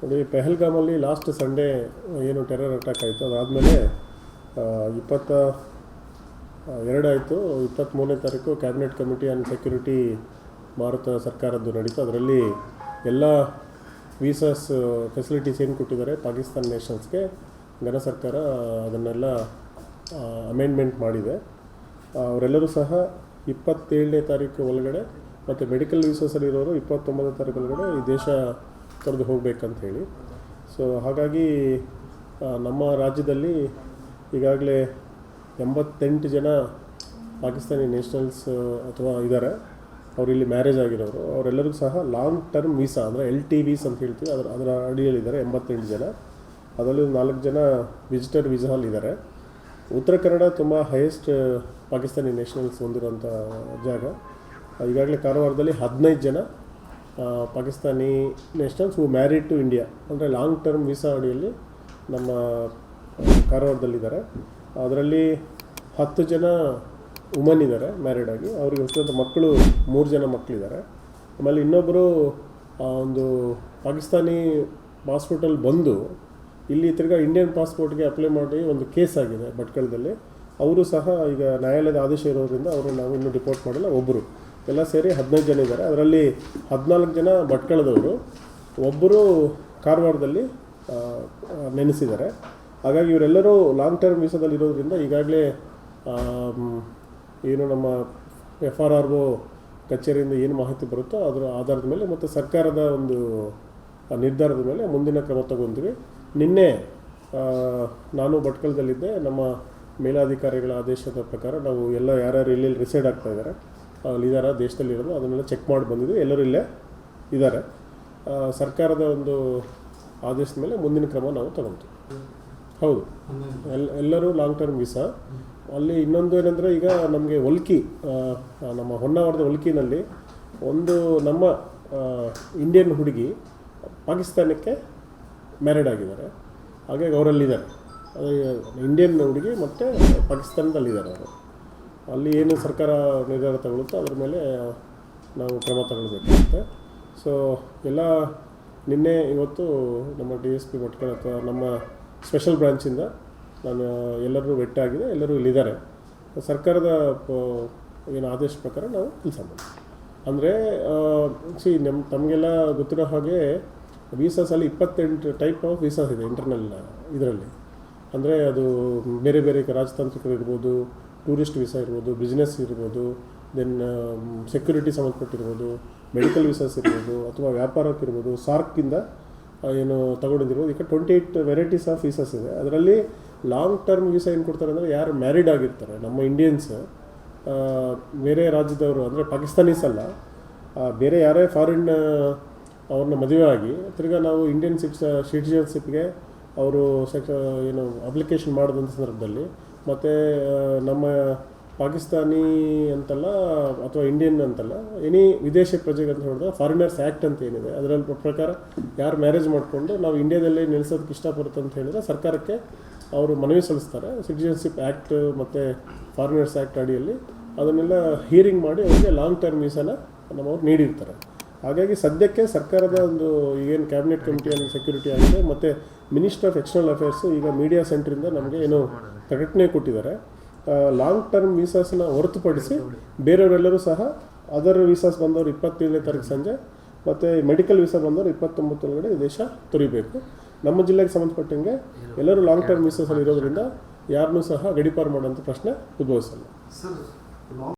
ನೋಡಿ, ಪೆಹಲ್ಗಾಮಲ್ಲಿ last Sunday ಏನು ಟೆರರ್ ಅಟ್ಯಾಕ್ ಆಯಿತು, ಅದಾದಮೇಲೆ 22 ಆಯಿತು. 23ನೇ ತಾರೀಕು cabinet committee on security Bharata ಸರ್ಕಾರದ್ದು ನಡೀತು. ಅದರಲ್ಲಿ ಎಲ್ಲ ವೀಸಾಸ್ ಫೆಸಿಲಿಟೀಸ್ ಏನು ಕೊಟ್ಟಿದ್ದಾರೆ ಪಾಕಿಸ್ತಾನ್ ನೇಷನ್ಸ್ಗೆ, ಘನ ಸರ್ಕಾರ ಅದನ್ನೆಲ್ಲ ಅಮೆಂಡ್ಮೆಂಟ್ ಮಾಡಿದೆ. ಅವರೆಲ್ಲರೂ ಸಹ 27ನೇ ತಾರೀಕು ಒಳಗಡೆ ಮತ್ತು ಮೆಡಿಕಲ್ ವೀಸಾಸಲ್ಲಿರೋರು 29ನೇ ತಾರೀಕು ಒಳಗಡೆ ಈ ದೇಶ ತೊರೆದು ಹೋಗಬೇಕಂತ ಹೇಳಿ. ಸೊ ಹಾಗಾಗಿ ನಮ್ಮ ರಾಜ್ಯದಲ್ಲಿ ಈಗಾಗಲೇ 88 ಜನ ಪಾಕಿಸ್ತಾನಿ ನ್ಯಾಷನಲ್ಸ್ ಅಥವಾ ಇದ್ದಾರೆ, ಅವರು ಇಲ್ಲಿ ಮ್ಯಾರೇಜ್ ಆಗಿರೋರು. ಅವರೆಲ್ಲರಿಗೂ ಸಹ ಲಾಂಗ್ ಟರ್ಮ್ ವೀಸಾ ಅಂದರೆ LTVs ಅಂತ ಹೇಳ್ತೀವಿ, ಅದರ ಅಡಿಯಲ್ಲಿದ್ದಾರೆ 88 ಜನ. ಅದರಲ್ಲಿ 4 ಜನ ವಿಸಿಟರ್ ವೀಸಾಲಿದ್ದಾರೆ. ಉತ್ತರ ಕನ್ನಡ ತುಂಬ ಹೈಯೆಸ್ಟ್ ಪಾಕಿಸ್ತಾನಿ ನ್ಯಾಷನಲ್ಸ್ ಹೊಂದಿರುವಂಥ ಜಾಗ. ಈಗಾಗಲೇ ಕಾರವಾರದಲ್ಲಿ 15 ಜನ Pakistani nationals who married to India ಅಂದರೆ ಲಾಂಗ್ ಟರ್ಮ್ ವೀಸಾ ಅಡಿಯಲ್ಲಿ ನಮ್ಮ ಕಾರವಾರದಲ್ಲಿದ್ದಾರೆ. ಅದರಲ್ಲಿ 10 ಜನ ವುಮನ್ ಇದ್ದಾರೆ ಮ್ಯಾರಿಡ್ ಆಗಿ, ಅವರಿಗೆ ಹುಟ್ಟಿದಂಥ ಮಕ್ಕಳು 3 ಜನ ಮಕ್ಕಳಿದ್ದಾರೆ. ಆಮೇಲೆ ಇನ್ನೊಬ್ಬರು ಒಂದು ಪಾಕಿಸ್ತಾನಿ ಪಾಸ್ಪೋರ್ಟಲ್ಲಿ ಬಂದು ಇಲ್ಲಿ ತಿರ್ಗಾ ಇಂಡಿಯನ್ ಪಾಸ್ಪೋರ್ಟ್ಗೆ ಅಪ್ಲೈ ಮಾಡಿ ಒಂದು ಕೇಸ್ ಆಗಿದೆ ಭಟ್ಕಳದಲ್ಲಿ. ಅವರು ಸಹ ಈಗ ನ್ಯಾಯಾಲಯದ ಆದೇಶ ಇರೋದ್ರಿಂದ ಅವರು ನಾವು ಇನ್ನೂ ರಿಪೋರ್ಟ್ ಮಾಡಿಲ್ಲ. ಒಬ್ಬರು ಎಲ್ಲ ಸೇರಿ 15 ಜನ ಇದ್ದಾರೆ. ಅದರಲ್ಲಿ 14 ಜನ ಭಟ್ಕಳದವರು, ಒಬ್ಬರು ಕಾರವಾರದಲ್ಲಿ ನೆನೆಸಿದ್ದಾರೆ. ಹಾಗಾಗಿ ಇವರೆಲ್ಲರೂ ಲಾಂಗ್ ಟರ್ಮ್ ವೀಸಾದಲ್ಲಿ ಇರೋದ್ರಿಂದ ಈಗಾಗಲೇ ಏನು ನಮ್ಮ FRRO ಕಚೇರಿಯಿಂದ ಏನು ಮಾಹಿತಿ ಬರುತ್ತೋ ಅದರ ಆಧಾರದ ಮೇಲೆ ಮತ್ತು ಸರ್ಕಾರದ ಒಂದು ನಿರ್ಧಾರದ ಮೇಲೆ ಮುಂದಿನ ಕ್ರಮ ತಗೊಂಡ್ವಿ. ನಿನ್ನೆ ನಾನು ಭಟ್ಕಳದಲ್ಲಿದ್ದೆ. ನಮ್ಮ ಮೇಲಾಧಿಕಾರಿಗಳ ಆದೇಶದ ಪ್ರಕಾರ ನಾವು ಎಲ್ಲ ಯಾರ್ಯಾರು ಎಲ್ಲೆಲ್ಲಿ ರಿಸೈಡ್ ಆಗ್ತಾ ಇದ್ದಾರೆ, ಅಲ್ಲಿದ್ದಾರೆ ದೇಶದಲ್ಲಿರೋದು, ಅದನ್ನೆಲ್ಲ ಚೆಕ್ ಮಾಡಿ ಬಂದಿದ್ವಿ. ಎಲ್ಲರೂ ಇಲ್ಲೇ ಇದ್ದಾರೆ. ಸರ್ಕಾರದ ಒಂದು ಆದೇಶದ ಮೇಲೆ ಮುಂದಿನ ಕ್ರಮ ನಾವು ತಗೊಂತೀವಿ. ಹೌದು, ಎಲ್ಲರೂ ಲಾಂಗ್ ಟರ್ಮ್ ವೀಸಾ. ಅಲ್ಲಿ ಇನ್ನೊಂದು ಏನಂದರೆ, ಈಗ ನಮಗೆ ಒಲ್ಕಿ, ನಮ್ಮ ಹೊನ್ನಾವರದ ಒಲ್ಕಿನಲ್ಲಿ ಒಂದು ನಮ್ಮ ಇಂಡಿಯನ್ ಹುಡುಗಿ ಪಾಕಿಸ್ತಾನಕ್ಕೆ ಮ್ಯಾರಿಡ್ ಆಗಿದ್ದಾರೆ. ಹಾಗಾಗಿ ಅವರಲ್ಲಿದ್ದಾರೆ, ಇಂಡಿಯನ್ ಹುಡುಗಿ ಮತ್ತು ಪಾಕಿಸ್ತಾನದಲ್ಲಿದ್ದಾರೆ ಅವರು. ಅಲ್ಲಿ ಏನು ಸರ್ಕಾರ ನಿರ್ಧಾರ ತಗೊಳುತ್ತೋ ಅದ್ರ ಮೇಲೆ ನಾವು ಕ್ರಮ ತಗೊಳ್ಬೇಕಾಗುತ್ತೆ. ಸೊ ಎಲ್ಲ ನಿನ್ನೆ ಇವತ್ತು ನಮ್ಮ DSP ಭಟ್ಕಳ ಅಥವಾ ನಮ್ಮ ಸ್ಪೆಷಲ್ ಬ್ರಾಂಚಿಂದ ನಾನು ಎಲ್ಲರೂ ವೆಟ್ಟಾಗಿದೆ, ಎಲ್ಲರೂ ಇಲ್ಲಿದ್ದಾರೆ. ಸರ್ಕಾರದ ಏನು ಆದೇಶ ಪ್ರಕಾರ ನಾವು ಕೆಲಸ ಮಾಡ್ತೀವಿ. ಅಂದರೆ ತಮಗೆಲ್ಲ ಗೊತ್ತಿರೋ ಹಾಗೆ ವೀಸಾಸಲ್ಲಿ 28 ಟೈಪ್ ಆಫ್ ವೀಸಾಸ್ ಇದೆ ಇಂಟರ್ನಲ್ ಇದರಲ್ಲಿ. ಅಂದರೆ ಅದು ಬೇರೆ ಬೇರೆ ರಾಜತಾಂತ್ರಿಕರು ಇರ್ಬೋದು, ಟೂರಿಸ್ಟ್ ವೀಸಾ ಇರ್ಬೋದು, ಬಿಸ್ನೆಸ್ ಇರ್ಬೋದು, ದೆನ್ ಸೆಕ್ಯೂರಿಟಿ ಸಂಬಂಧಪಟ್ಟಿರ್ಬೋದು, ಮೆಡಿಕಲ್ ವೀಸಾಸ್ ಇರ್ಬೋದು, ಅಥವಾ ವ್ಯಾಪಾರಕ್ಕಿರ್ಬೋದು, ಸಾರ್ಕಿಂದ ಏನು ತಗೊಂಡಿರ್ಬೋದು. ಈಗ 28 ವೆರೈಟೀಸ್ ಆಫ್ ವೀಸಾಸ್ ಇದೆ. ಅದರಲ್ಲಿ ಲಾಂಗ್ ಟರ್ಮ್ ವೀಸಾ ಏನು ಕೊಡ್ತಾರೆ ಅಂದರೆ, ಯಾರು ಮ್ಯಾರಿಡ್ ಆಗಿರ್ತಾರೆ ನಮ್ಮ ಇಂಡಿಯನ್ಸ್, ಬೇರೆ ರಾಜ್ಯದವರು ಅಂದರೆ ಪಾಕಿಸ್ತಾನೀಸ್ ಅಲ್ಲ, ಬೇರೆ ಯಾರೇ ಫಾರಿನ್ ಅವ್ರನ್ನ ಮದುವೆ ಆಗಿ ತಿರ್ಗಾ ನಾವು ಇಂಡಿಯನ್ ಸಿಟಿಜನ್ಶಿಪ್ಗೆ ಅವರು ಏನು ಅಪ್ಲಿಕೇಶನ್ ಮಾಡಿದಂಥ ಸಂದರ್ಭದಲ್ಲಿ, ಮತ್ತು ನಮ್ಮ ಪಾಕಿಸ್ತಾನಿ ಅಂತಲ್ಲ ಅಥವಾ ಇಂಡಿಯನ್ ಅಂತಲ್ಲ, ಎನಿ ವಿದೇಶಿ ಪ್ರಜೆಗೆ ಅಂತ ಹೇಳಿದ್ರೆ ಫಾರಿನರ್ಸ್ ಆ್ಯಕ್ಟ್ ಅಂತ ಏನಿದೆ ಅದರಲ್ಲಿ ಪ್ರಕಾರ ಯಾರು ಮ್ಯಾರೇಜ್ ಮಾಡಿಕೊಂಡು ನಾವು ಇಂಡಿಯಾದಲ್ಲೇ ನೆಲೆಸೋದಕ್ಕೆ ಇಷ್ಟಪಡುತ್ತೆ ಅಂತ ಹೇಳಿದ್ರೆ ಸರ್ಕಾರಕ್ಕೆ ಅವರು ಮನವಿ ಸಲ್ಲಿಸ್ತಾರೆ. ಸಿಟಿಜನ್ಶಿಪ್ ಆ್ಯಕ್ಟ್ ಮತ್ತು ಫಾರಿನರ್ಸ್ ಆ್ಯಕ್ಟ್ ಅಡಿಯಲ್ಲಿ ಅದನ್ನೆಲ್ಲ ಹಿಯರಿಂಗ್ ಮಾಡಿ ಅವರಿಗೆ ಲಾಂಗ್ ಟರ್ಮ್ ವೀಸಾನ ನಮ್ಮವ್ರು ನೀಡಿರ್ತಾರೆ. ಹಾಗಾಗಿ ಸದ್ಯಕ್ಕೆ ಸರ್ಕಾರದ ಒಂದು ಈಗೇನು ಕ್ಯಾಬಿನೆಟ್ ಕಮಿಟಿಯಲ್ಲಿ ಸೆಕ್ಯೂರಿಟಿ ಆಗಿದೆ ಮತ್ತು ಮಿನಿಸ್ಟ್ರಿ ಆಫ್ ಎಕ್ಸ್ಟರ್ನಲ್ ಅಫೇರ್ಸು ಈಗ ಮೀಡಿಯಾ ಸೆಂಟ್ರಿಂದ ನಮಗೆ ಏನು ಪ್ರಕಟಣೆ ಕೊಟ್ಟಿದ್ದಾರೆ. ಲಾಂಗ್ ಟರ್ಮ್ ವೀಸಾಸ್ನ ಹೊರತುಪಡಿಸಿ ಬೇರೆಯವರೆಲ್ಲರೂ ಸಹ ಅದರ್ ವೀಸಾಸ್ ಬಂದವರು 27ನೇ ತಾರೀಕು ಸಂಜೆ ಮತ್ತು ಮೆಡಿಕಲ್ ವೀಸಾ ಬಂದವರು 29 ಒಳಗಡೆ ದೇಶ ತೊರಿಬೇಕು. ನಮ್ಮ ಜಿಲ್ಲೆಗೆ ಸಂಬಂಧಪಟ್ಟಂಗೆ ಎಲ್ಲರೂ ಲಾಂಗ್ ಟರ್ಮ್ ವೀಸಾಸಲ್ಲಿ ಇರೋದ್ರಿಂದ ಯಾರನ್ನೂ ಸಹ ಗಡೀಪಾರು ಮಾಡೋಂಥ ಪ್ರಶ್ನೆ ಉದ್ಭವಿಸಲ್ಲ.